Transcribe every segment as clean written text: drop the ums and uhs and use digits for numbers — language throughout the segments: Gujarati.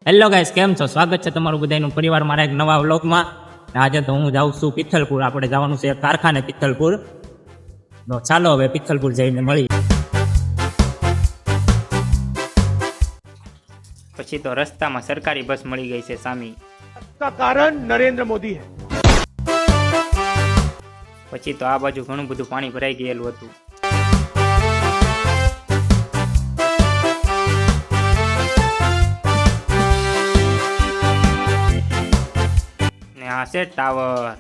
હેલો ગાઈસ, કેમ છો? સ્વાગત છે તમારું બધાનું પરિવાર મારા એક નવા વ્લોગમાં. આજે તો હું જાઉં છું પિથલપુર. આપણે જવાનું છે કારખાને પિથલપુર. તો ચાલો હવે પિથલપુર જઈને મળી. પછી તો રસ્તામાં સરકારી બસ મળી ગઈ છે સામી. का कारण नरेंद्र मोदी है। પછી તો આ બાજુ ઘણું બધું પાણી ભરાઈ ગયેલું હતું. ને આ છે ટાવર.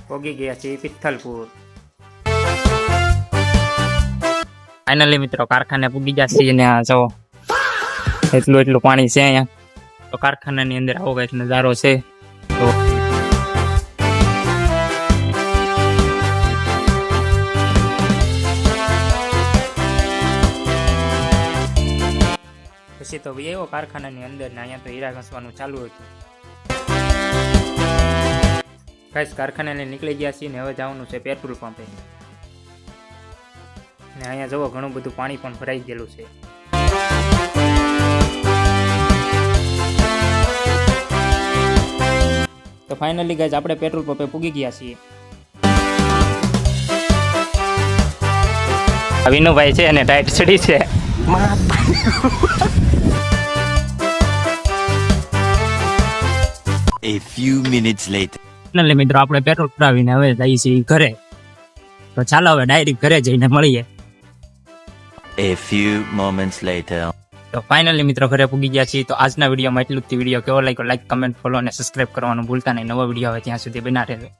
પોગી ગયા છે પિથલપુર. ફાઇનલી મિત્રો કારખાને પૂગી ગયા છીએ ને આ જો એટલું પાણી છે અહીંયા. તો કારખાનાની અંદર આવો કંઈક નજારો છે. તો પછી તો એવો કારખાનાની અંદર ને અહીંયા તો હીરા ઘસવાનું ચાલુ હતું. ગાઈસ, કારખાનાને નીકળી ગયા છીએ ને હવે જવાનું છે પેટ્રોલ પંપે. ને અહીંયા જુઓ ઘણું બધું પાણી પણ ભરાઈ ગયેલું છે. તો ફાઇનલી ગાઈસ આપણે પેટ્રોલ પંપે પૂગી ગયા છીએ. વિનુભાઈ છે અને ટાઈટ ચડી છે. A few minutes later. Finally મિત્રો આપણે પેટ્રોલ પુરાવીને હવે જઈએ છીએ ઘરે. તો ચાલો હવે ડાયરેક્ટ ઘરે જઈને મળીએ. A few moments later. તો ફાઇનલી મિત્રો ઘરે પૂગી ગયા છીએ. તો આજના વિડીયોમાં એટલું જ. વિડીયો કેવો લાગ્યો લાઈક, કમેન્ટ, ફોલો અને સબસ્ક્રાઇબ કરવાનું ભૂલતા નહીં. નવો વિડીયો આવે ત્યાં સુધી બના રહેજો.